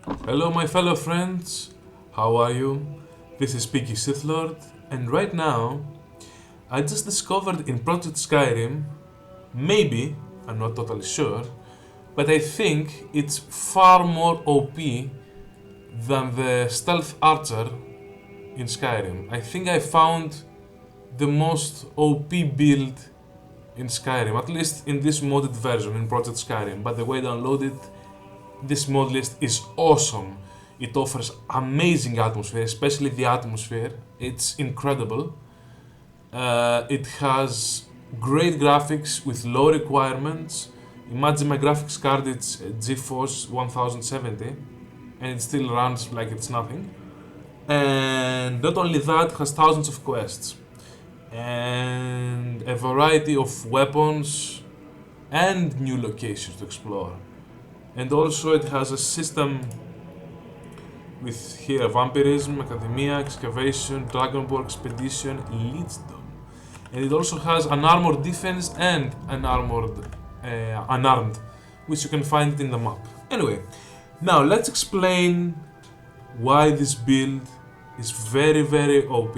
Hello my fellow friends, how are you? This is Peaky Sith Lord, and right now I just discovered in Project Skyrim, maybe, I'm not totally sure, but I think it's far more OP than the Stealth Archer in Skyrim. I think I found the most OP build in Skyrim, at least in this modded version in Project Skyrim. By the way, download it. This mod list is awesome. It offers amazing atmosphere, especially the atmosphere. It's incredible. It has great graphics with low requirements. Imagine my graphics card, it's GeForce 1070 and it still runs like it's nothing. And not only that, it has thousands of quests and a variety of weapons and new locations to explore. And also it has a system with here Vampirism, Academia, Excavation, Dragon Ball Expedition, Leechdom. And it also has Unarmored Defense and Unarmed, which you can find it in the map. Anyway, now let's explain why this build is very OP.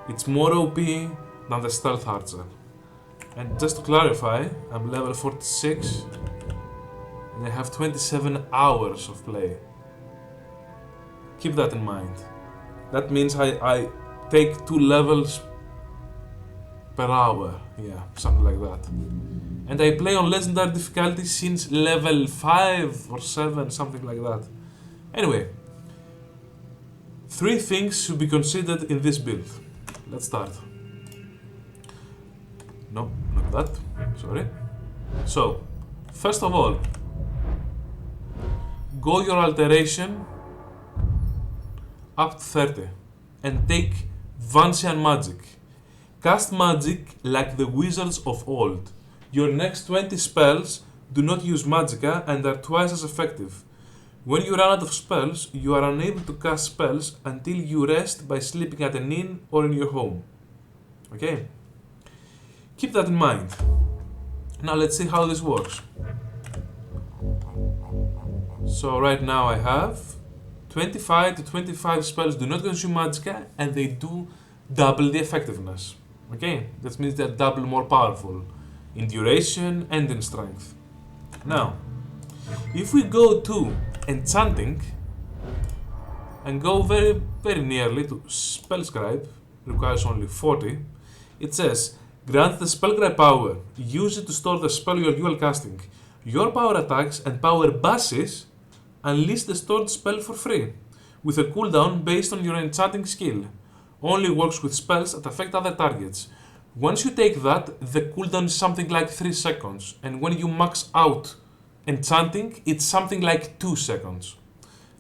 It's more OP than the Stealth Archer. And just to clarify, I'm level 46 and I have 27 hours of play. Keep that in mind. That means I take 2 levels per hour, yeah, something like that. And I play on legendary difficulty since level 5 or 7, something like that. Anyway, 3 things should be considered in this build. Let's start. No, not that, sorry. So, first of all, go your alteration up to 30 and take Vancian magic. Cast magic like the wizards of old. Your next 20 spells do not use magicka and are twice as effective. When you run out of spells, you are unable to cast spells until you rest by sleeping at an inn or in your home. Okay? Keep that in mind. Now let's see how this works. So right now I have 25 to 25 spells do not consume magicka and they do double the effectiveness. Okay? That means they're double more powerful in duration and in strength. Now, if we go to enchanting and go very nearly to spellscribe, requires only 40, it says, grant the spellscribe power, use it to store the spell you are casting. Your power attacks and power bashes unleash the stored spell for free, with a cooldown based on your enchanting skill. Only works with spells that affect other targets. Once you take that, the cooldown is something like 3 seconds, and when you max out enchanting, it's something like 2 seconds.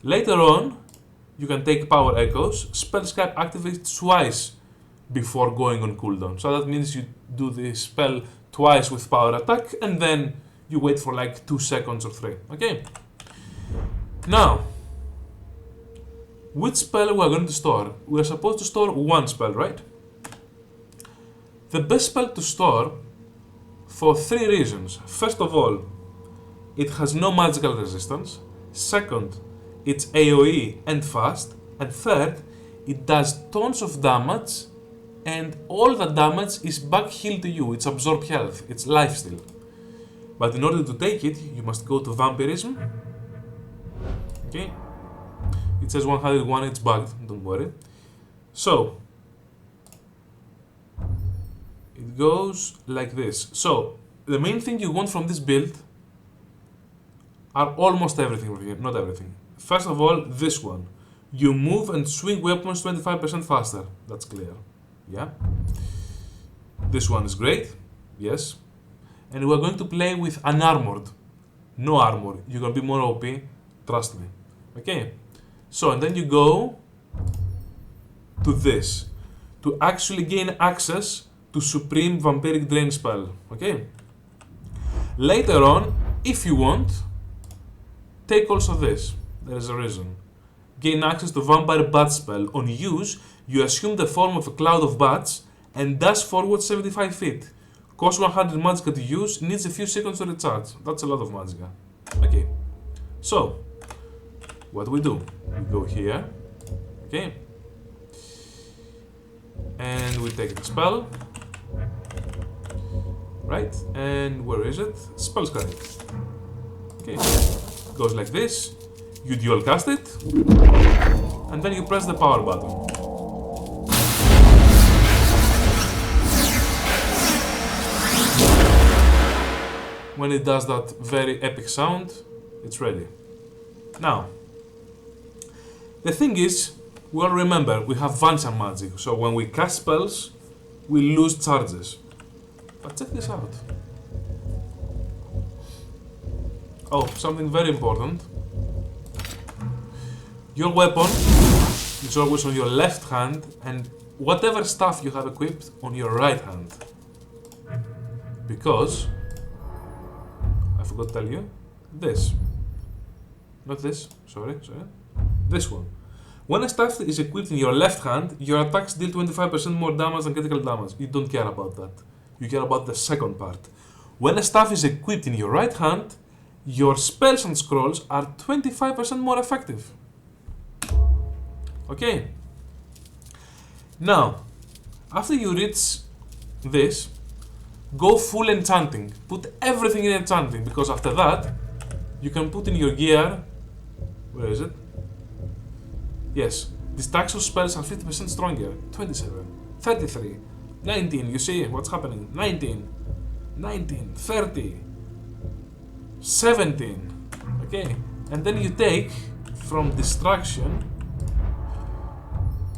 Later on, you can take power echoes. Spellscribe activates twice before going on cooldown. So that means you do the spell twice with power attack, and then you wait for like 2 seconds or 3. Okay? Now, which spell we are going to store? We are supposed to store 1 spell, right? The best spell to store for 3 reasons. First of all, it has no magical resistance. Second, it's AoE and fast. And third, it does tons of damage and all the damage is back healed to you. It's absorb health. It's lifesteal. But in order to take it, you must go to Vampirism. Okay? It says 101, it's bugged, don't worry. So, it goes like this. So, the main thing you want from this build are almost everything over here, not everything. First of all, this one. You move and swing weapons 25% faster. That's clear. Yeah? This one is great. Yes. And we're going to play with Unarmored. No armor. You're going to be more OP. Trust me. Okay? So, and then you go to this. To actually gain access to Supreme Vampiric Drain spell. Okay? Later on, if you want, take also this. There is a reason. Gain access to Vampire Bat spell. On use, you assume the form of a cloud of bats and dash forward 75 feet. Costs 100 magicka to use, needs a few seconds to recharge. That's a lot of magicka. Okay. So, what do? We go here, okay, and we take the spell, right, and where is it? Spell scribe. Okay, goes like this, you dual cast it, and then you press the power button. When it does that very epic sound, it's ready. Now, the thing is, we all remember we have Vanishing magic, so when we cast spells, we lose charges. But check this out. Oh, something very important. Your weapon is always on your left hand, and whatever stuff you have equipped on your right hand. Because, I forgot to tell you, this. Not this, sorry. This one. When a staff is equipped in your left hand, your attacks deal 25% more damage than critical damage. You don't care about that. You care about the second part. When a staff is equipped in your right hand, your spells and scrolls are 25% more effective. Okay. Now, after you reach this, go full enchanting. Put everything in enchanting, because after that, you can put in your gear. Where is it? Yes, distraction spells are 50% stronger. 27, 33, 19. You see what's happening? 19, 30, 17. Okay, and then you take from distraction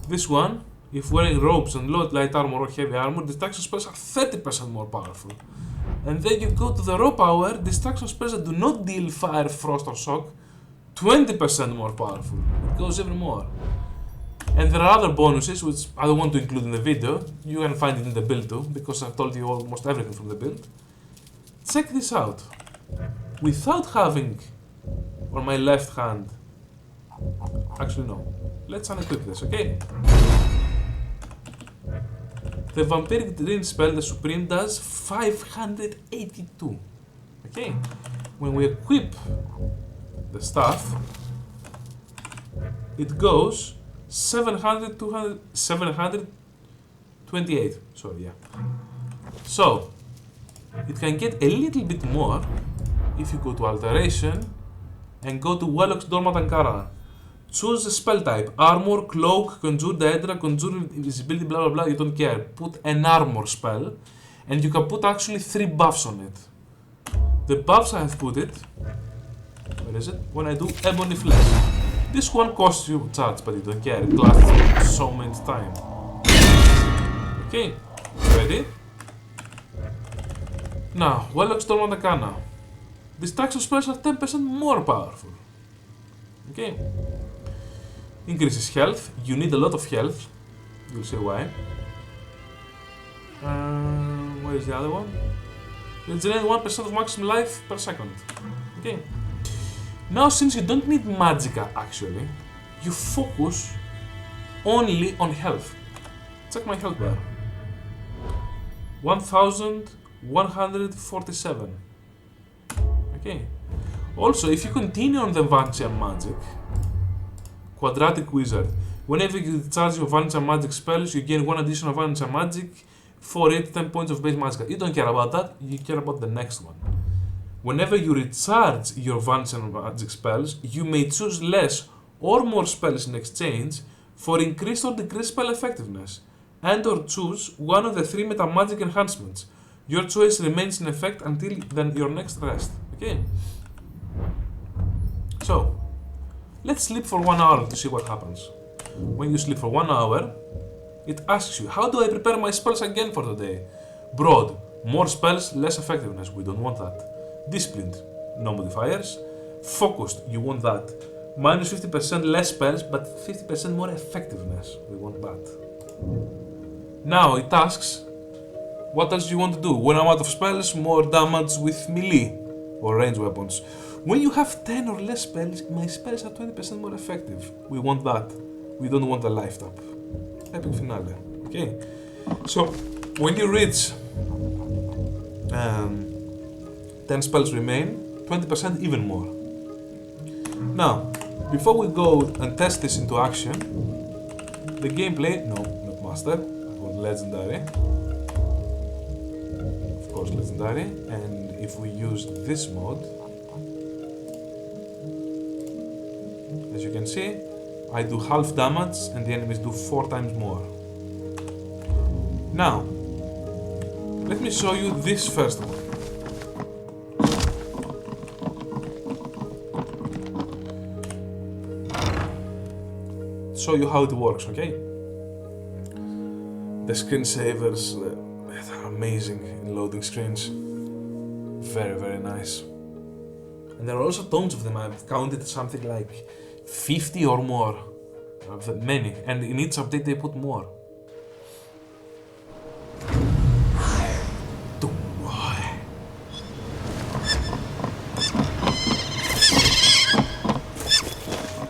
this one. If wearing robes and light armor or heavy armor, distraction spells are 30% more powerful. And then you go to the raw power, distraction spells that do not deal fire, frost or shock, 20% more powerful. It goes even more. And there are other bonuses which I don't want to include in the video. You can find it in the build too, because I've told you almost everything from the build. Check this out. Without having on my left hand, actually no, let's unequip this, okay? The Vampiric Dream spell, the Supreme, does 582. Okay? When we equip the staff, it goes 728. Sorry, yeah. So, it can get a little bit more if you go to Alteration and go to Warlock's Dormant Ankara. Choose the spell type, armor, cloak, conjure daedra, conjure invisibility, blah blah blah, you don't care. Put an armor spell, and you can put actually 3 buffs on it. The buffs I have put it, where is it? When I do Ebony Flesh. This one costs you charge, but you don't care, it lasts so much time. Okay, ready? Now, Warlock's Dormant Arcana. Distraction spells are 10% more powerful. Okay. Increases health. You need a lot of health. You'll see why. Where is the other one? You generate 1% of maximum life per second. Okay. Now, since you don't need magicka actually, you focus only on health. Check my health bar. 1147. Okay. Also, if you continue on the Vanishing magic, Quadratic Wizard, whenever you charge your Vanishing magic spells, you gain 1 additional Vanishing magic for 8 to 10 points of base magicka. You don't care about that, you care about the next one. Whenever you recharge your Vanishing magic spells, you may choose less or more spells in exchange for increased or decreased spell effectiveness, and or choose one of the 3 meta magic enhancements. Your choice remains in effect until your next rest. Okay? So, let's sleep for 1 hour to see what happens. When you sleep for 1 hour, it asks you, how do I prepare my spells again for the day? Broad, more spells, less effectiveness. We don't want that. Disciplined, no modifiers. Focused, you want that. Minus 50% less spells, but 50% more effectiveness. We want that. Now it asks, what else do you want to do? When I'm out of spells, more damage with melee or range weapons. When you have 10 or less spells, my spells are 20% more effective. We want that. We don't want a life tap. Epic finale. Okay. So, when you reach 10 spells remain, 20% even more. Now, Before we go and test this into action, the gameplay, no, not master, I want legendary. Of course, legendary. And if we use this mode, as you can see, I do half damage and the enemies do 4 times more. Now, let me show you this first one. Show you how it works, okay? The screensavers are amazing in loading screens. Very, very nice. And there are also tons of them. I've counted something like 50 or more. Many. And in each update they put more.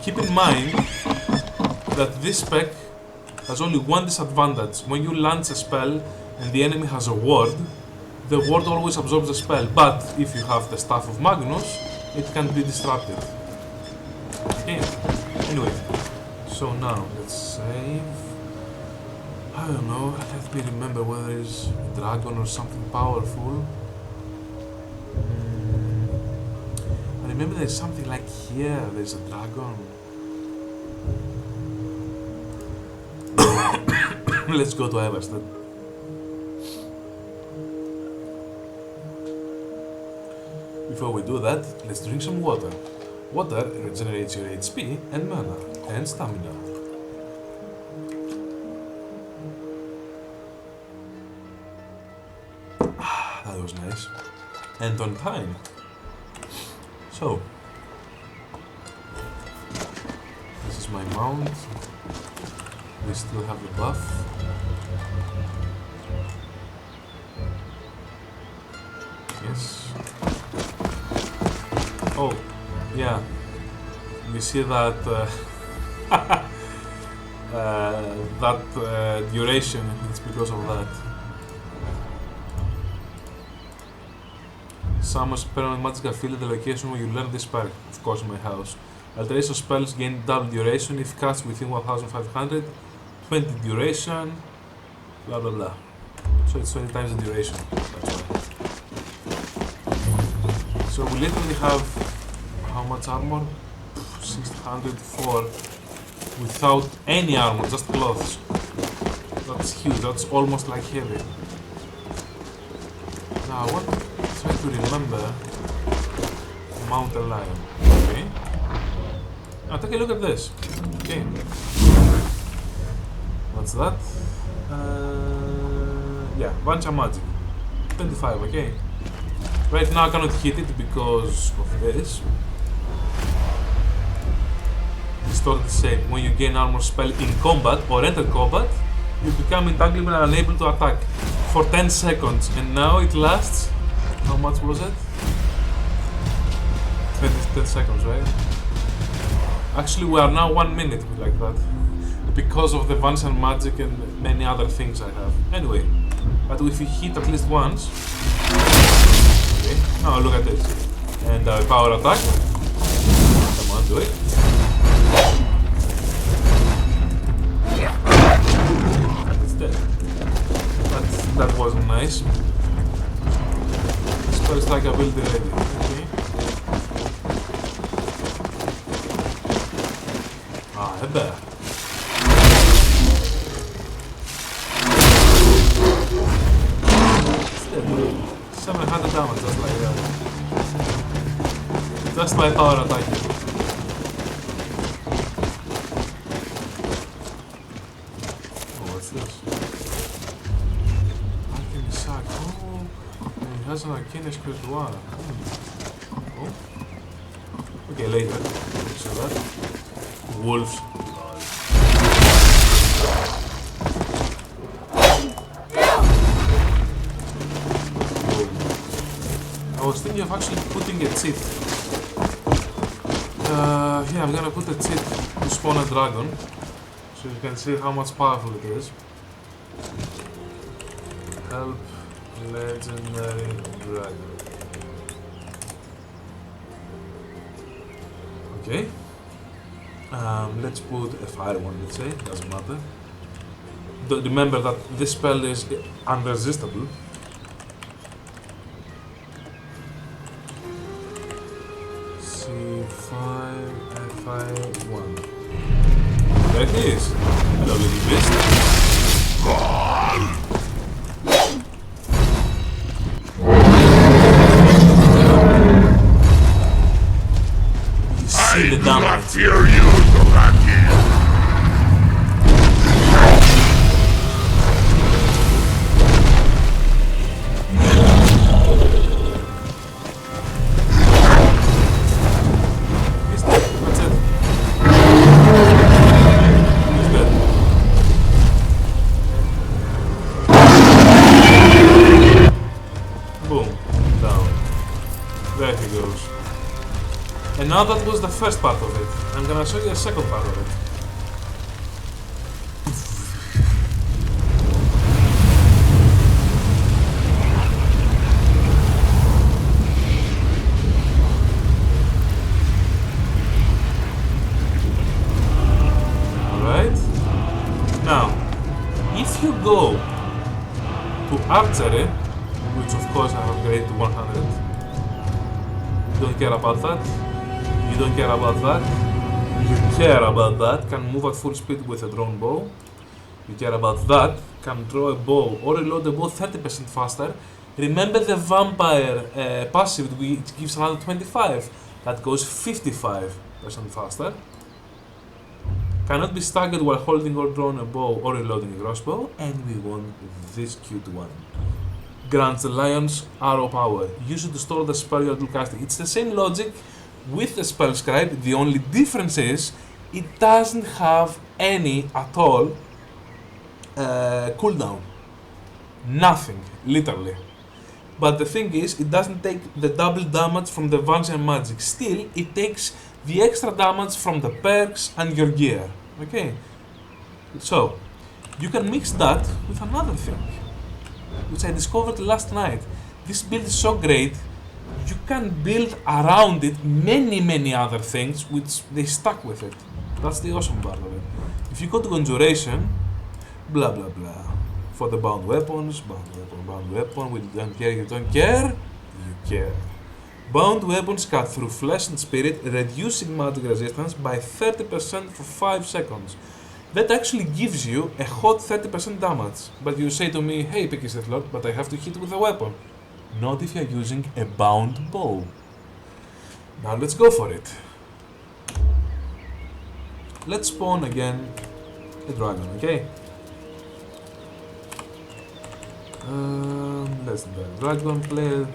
Keep in mind that this spec has only one disadvantage. When you launch a spell and the enemy has a ward, the ward always absorbs the spell, but if you have the Staff of Magnus, it can be disrupted. Okay, anyway, so now let's save. I don't know, let me remember whether it's a dragon or something powerful. I remember there's something like here, there's a dragon. Let's go to Everstead. Before we do that, let's drink some water. Water regenerates your HP and mana and stamina. That was nice. And on time. So, this is my mount. We still have the buff. Yes. Oh, yeah. You see that duration. It's because of that. Summons permanent magical field at the location where you learn this perk. Of course, in my house. Alteration spells gain double duration if cast within 1500. 20 duration. Blah blah blah. So it's 20 times the duration. That's why. So we literally have how much armor? 604 without any armor, just clothes. That's huge, that's almost like heavy. Now I want to try to remember Mountain Lion. Okay. Now take a look at this. Okay. What's that? Yeah, bunch of magic. 25, okay. Right now I cannot hit it because of this. Distorted shape. When you gain armor spell in combat or enter combat, you become entangled and unable to attack for 10 seconds. And now it lasts, how much was it? 10 seconds, right? Actually we are now 1 minute like that. Because of the Vanshan magic and many other things I have. Anyway, but if you hit at least once. Okay, now look at this. And power attack. Come on, do it. It's dead. That wasn't nice. Spell strike ability ready. Okay. Ah, a bear. 700 damage, just like that. Just by power attack. Oh, what's this? Alchemy sack. Oh, and it has an arcane spiritual. Oh. Okay, later. So that. Wolves. I was thinking of actually putting a cheat. Yeah, I'm gonna put a cheat to spawn a dragon, so you can see how much powerful it is. Help legendary dragon. Okay. Let's put a fire one, let's say, doesn't matter. Remember that this spell is unresistible. C5, F5, 1. There it is. Hello, little beast. You see the damage. I fear you, Dothraki. Now that was the first part of it. I'm gonna show you the second part of it. Alright. Now, if you go to archery, which of course I have grade to 100, don't care about that. You don't care about that. You care about that. Can move at full speed with a drawn bow. You care about that. Can draw a bow or reload the bow 30% faster. Remember the vampire passive, which gives another 25. That goes 55% faster. Cannot be staggered while holding or drawing a bow or reloading a crossbow. And we want this cute one. Grants the lion's arrow power. Use it to store the spell you're casting. It's the same logic with the spell scribe. The only difference is it doesn't have any at all cooldown. Nothing, literally. But the thing is, it doesn't take the double damage from the Vansian magic. Still, it takes the extra damage from the perks and your gear. Okay? So, you can mix that with another thing, which I discovered last night. This build is so great. You can build around it many other things which they stuck with it. That's the awesome part of it. If you go to Conjuration, blah blah blah. For the bound weapons, bound weapon, we don't care, you don't care, you care. Bound weapons cut through flesh and spirit, reducing magic resistance by 30% for 5 seconds. That actually gives you a hot 30% damage. But you say to me, hey Picky Sith Lord, but I have to hit with a weapon. Not if you're using a bound bow. Now let's go for it. Let's spawn again a dragon, okay? Let's do that. Dragon player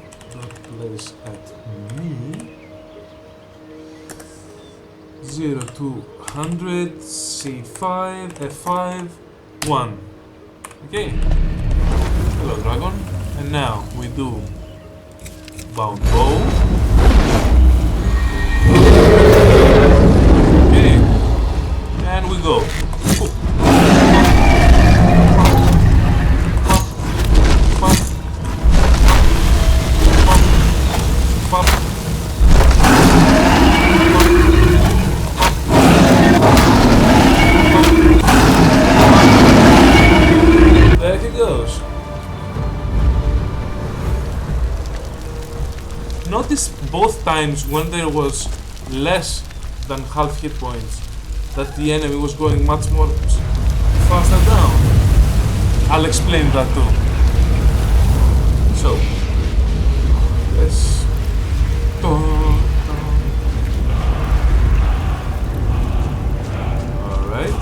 place at me. 0 to 100, C5, F5, 1. Okay. Hello, dragon. And now we do bound bow. Okay. And we go. There he goes. Notice both times when there was less than half hit points that the enemy was going much more faster down. I'll explain that too. So, let's alright.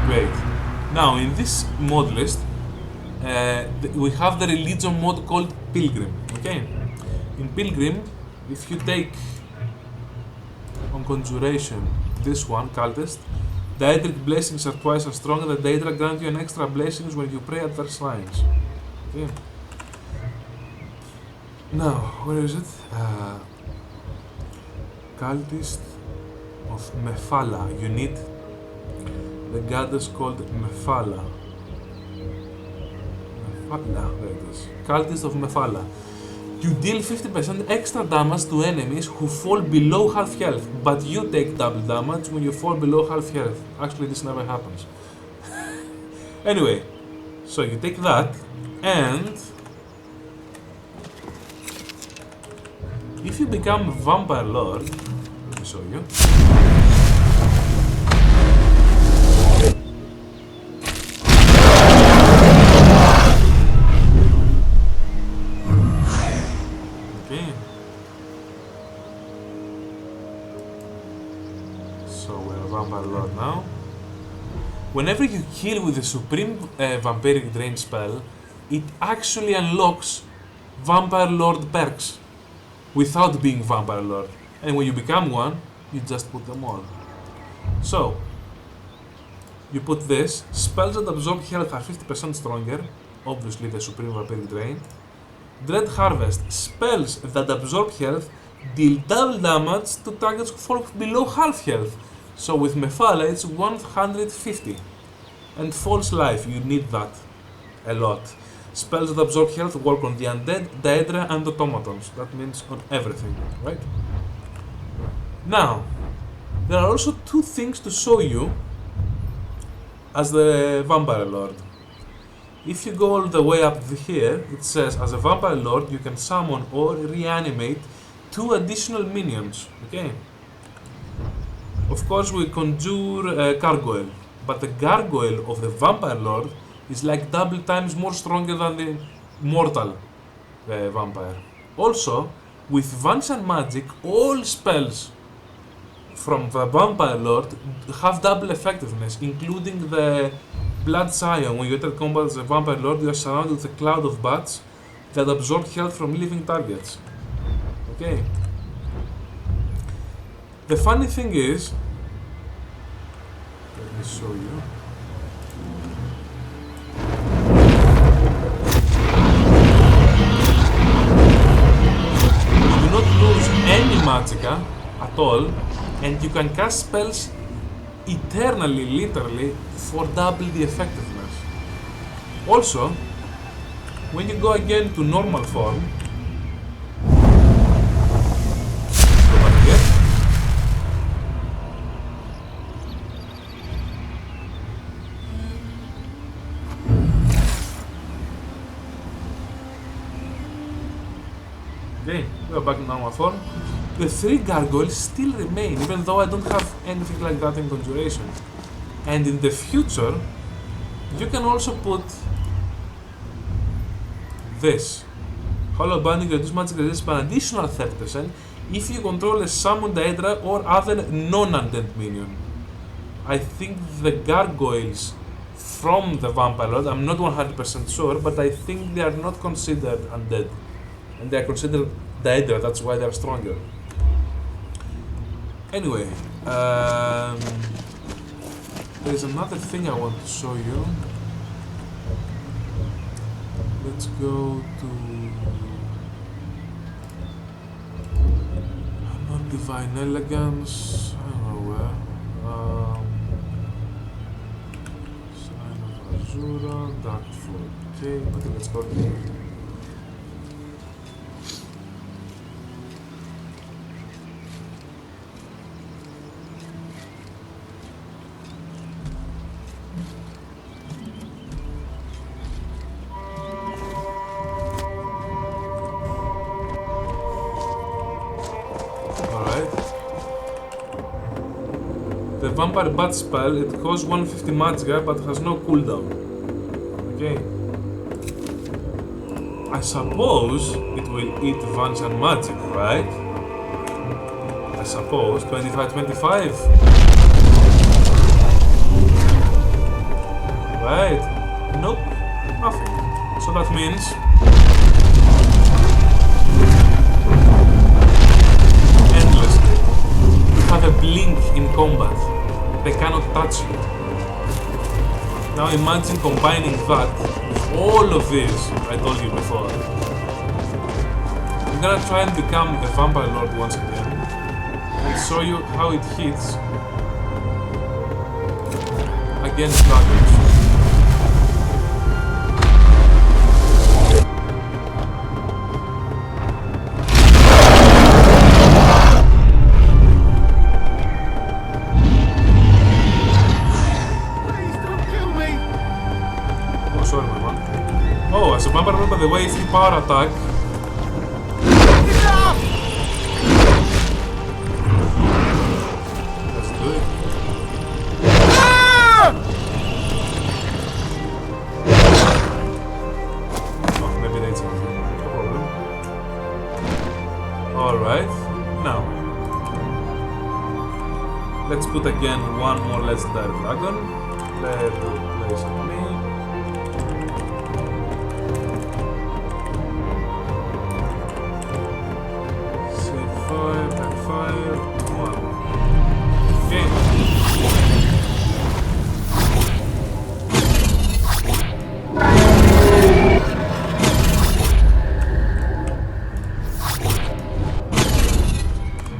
Great. Now in this mod list we have the religion mod called Pilgrim, okay? In Pilgrim, if you take on Conjuration this one, Cultist, Daedric blessings are twice as strong, and the Daedra grant you an extra blessings when you pray at their shrines. Okay. Now, where is it? Cultist of Mephala. You need the goddess called Mephala. There it is. Cultist of Mephala. You deal 50% extra damage to enemies who fall below half health, but you take double damage when you fall below half health. Actually, this never happens. Anyway, so you take that, and if you become Vampire Lord, let me show you. Okay. So we're a Vampire Lord now. Whenever you kill with the Supreme Vampiric Drain spell, it actually unlocks Vampire Lord perks without being Vampire Lord. And when you become one, you just put them all. So, you put this, spells that absorb health are 50% stronger, obviously the Supreme Vampiric Drain. Dread Harvest, spells that absorb health deal double damage to targets who fall below half health. So with Mephala it's 150. And False Life, you need that a lot. Spells that absorb health work on the undead, Daedra and automatons. That means on everything, right? Now, there are also two things to show you as the Vampire Lord. If you go all the way up here, it says as a Vampire Lord you can summon or reanimate 2 additional minions, okay? Of course we conjure Gargoyle, but the Gargoyle of the Vampire Lord is like double times more stronger than the mortal vampire. Also, with Vance and Magic, all spells from the Vampire Lord have double effectiveness, including the Blood Scion. When you enter combat as a Vampire Lord, you are surrounded with a cloud of bats that absorb health from living targets. Okay. The funny thing is, let me show you. You do not lose any magicka at all, and you can cast spells eternally, literally, for double the effectiveness. Also, when you go again to normal form, go back again. Okay, we are back in normal form. The 3 gargoyles still remain, even though I don't have anything like that in Conjuration. And in the future, you can also put this. Hollow Binding reduces magic resistance by an additional 30% if you control a summoned Daedra or other non-undead minion. I think the gargoyles from the Vampire Lord, I'm not 100% sure, but I think they are not considered undead. And they are considered Daedra, that's why they are stronger. Anyway, there's another thing I want to show you. Let's go to not Divine Elegance, I don't know where. Sign of Azura, Dark 4K, okay, let's go here. Vampire Bat spell, it costs 150 magicka but has no cooldown. Okay. I suppose it will eat Vance and Magic, right? I suppose 25-25. Right? Nope. Nothing. So that means endlessly. You have a blink in combat. They cannot touch you. Now imagine combining that with all of this I told you before. I'm gonna try and become a Vampire Lord once again and show you how it hits against dragons. power attack. Let's do it. Oh, maybe that's it. No problem. Alright, now let's put again one more legendary dragon. Let's place on me. C5 and 5, 1. Okay.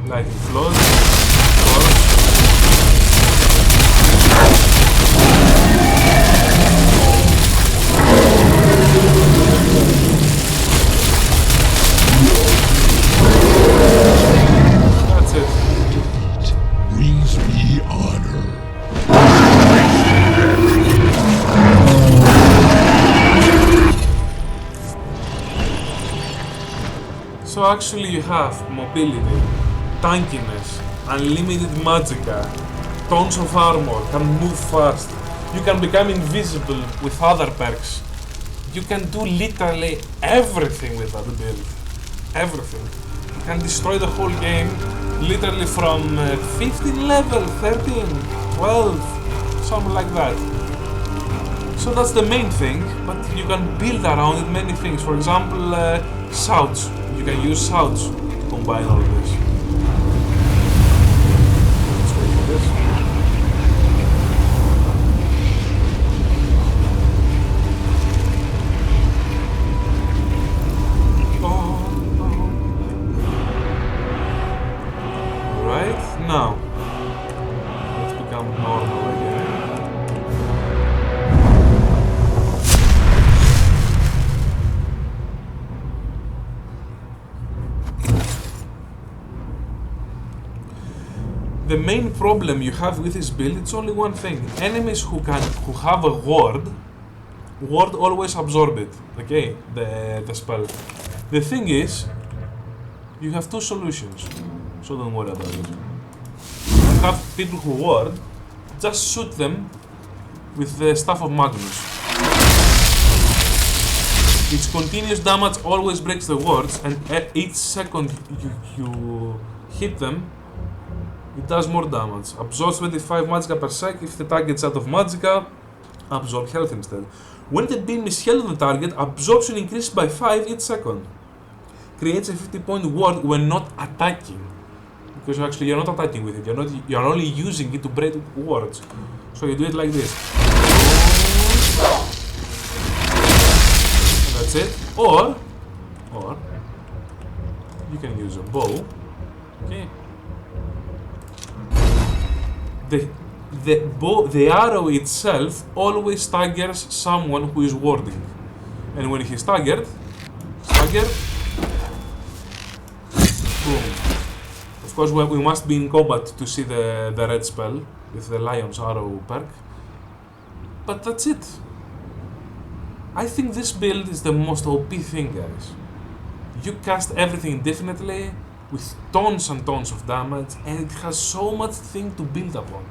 Lightning flood. That's it. Brings me honor. So actually you have mobility, tankiness, unlimited magicka, tons of armor, can move fast. You can become invisible with other perks. You can do literally everything with that build. Everything. You can destroy the whole game literally from 15 level, 13, 12, something like that. So that's the main thing, but you can build around it many things. For example, shouts. You can use shouts to combine all of this. Let's wait for this. Alright, now let's become normal again. The main problem you have with this build, it's only one thing. Enemies who have a ward always absorb it. Okay, the spell. The thing is, you have two solutions, so don't worry about it. You have people who ward, just shoot them with the Staff of Magnus. Its continuous damage always breaks the wards, and each second you hit them, it does more damage. Absorbs 25 magicka per sec. If the target's out of magicka, absorb health instead. When the beam is held on the target, absorption increases by 5 each second. Creates a 50-point ward when not attacking. Because actually you're not attacking with it, you're only using it to break wards. So you do it like this. And that's it. Or you can use a bow. Okay. The arrow itself always staggers someone who is warding. And when he's staggered, boom. Of course we must be in combat to see the red spell with the Lion's Arrow perk. But that's it. I think this build is the most OP thing, guys. You cast everything indefinitely, with tons and tons of damage, and it has so much thing to build upon.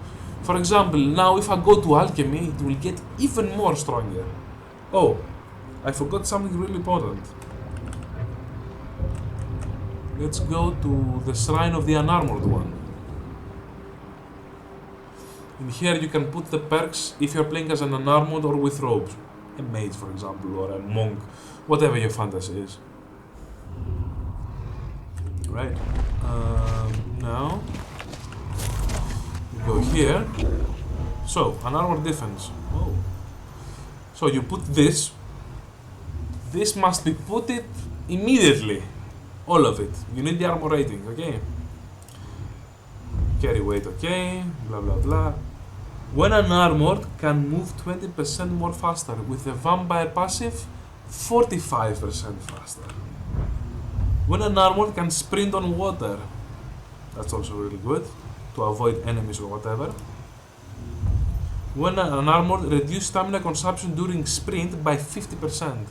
For example, now if I go to alchemy, it will get even more stronger. Oh, I forgot something really important. Let's go to the shrine of the Unarmored one. In here you can put the perks if you're playing as an Unarmored or with robes. A mage, for example, or a monk, whatever your fantasy is. Right, now you go here. So, Unarmored defense. Oh. So you put this. This must be put it immediately. All of it. You need the armor rating, okay? Carry weight, okay? Blah blah blah. When Unarmored can move 20% more faster with the vampire passive, 45% faster. When Unarmored can sprint on water, that's also really good, to avoid enemies or whatever. When Unarmored reduce stamina consumption during sprint by 50%.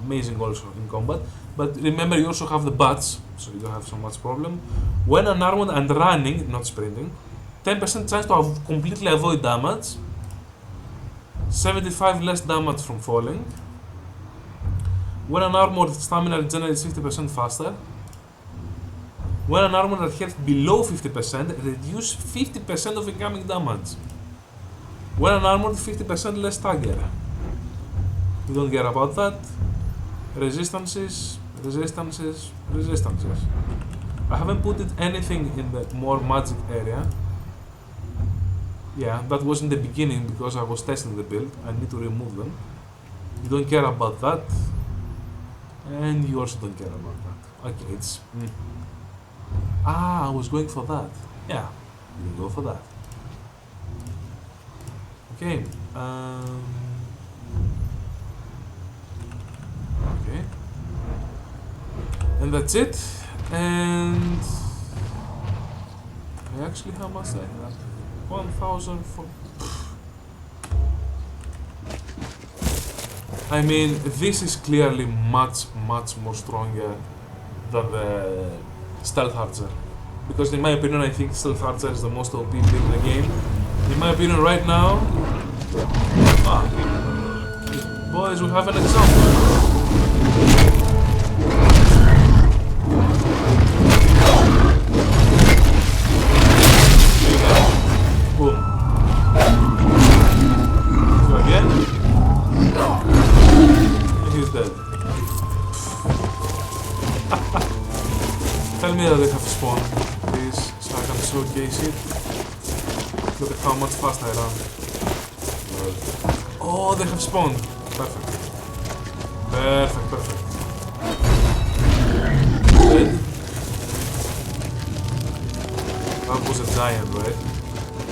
amazing also in combat. But remember, you also have the bats, so you don't have so much problem. When unarmored and running, not sprinting, 10% chance to completely avoid damage, 75 less damage from falling. When unarmored, stamina regenerates 50% faster. When unarmored at health below 50%, reduce 50% of incoming damage. When unarmored, 50% less stagger. We don't care about that. Resistances. I haven't put anything in the more magic area. Yeah, that was in the beginning because I was testing the build. I need to remove them. You don't care about that. And you also don't care about that. Okay, it's... I was going for that. Yeah, you can go for that. Okay. Okay. And that's it. And... Actually, how much I have? 1,000 for... I mean, this is clearly much more stronger than the Stealth Archer. Because in my opinion, I think Stealth Archer is the most OP build in the game. In my opinion, right now... boys, we have an example. Boom. So again. And he's dead. Tell me that they have spawned, please, so I can showcase it. Look at how much fast I run. Oh, they have spawned. Perfect. Perfect. Dead. That was a giant, right?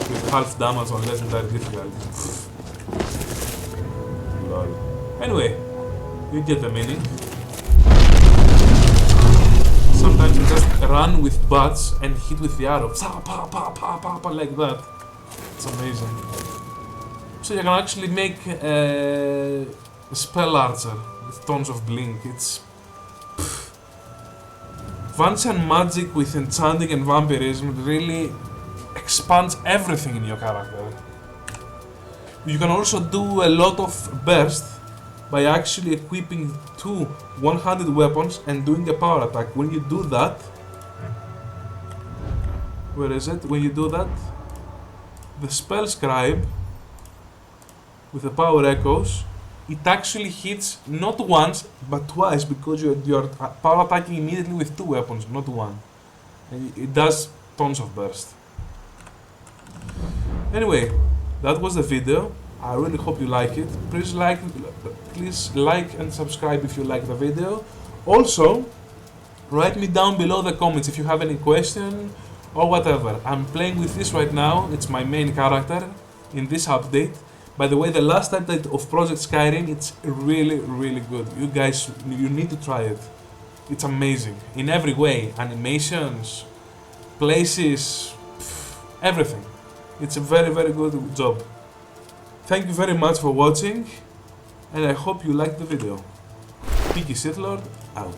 With half damage on legendary difficulty. Lol. Anyway, you get the meaning. Sometimes you just run with bats and hit with the arrow. Like that. It's amazing. So you can actually make a spell archer with tons of blink. It's... Vancian magic with enchanting and vampirism really expands everything in your character. You can also do a lot of burst by actually equipping 2 one-handed weapons and doing a power attack. When you do that... Where is it? When you do that, the spell scribe with the power echoes, it actually hits not once but twice because you're power attacking immediately with 2 weapons, not 1. And it does tons of burst. Anyway, that was the video. I really hope you like it. Please like and subscribe if you like the video. Also, write me down below the comments if you have any question or whatever. I'm playing with this right now. It's my main character in this update. By the way, the last update of Project Skyrim, it's really good. You guys, you need to try it. It's amazing in every way. Animations, places, everything. It's a very good job. Thank you very much for watching, and I hope you liked the video. Picky Sith Lord, out.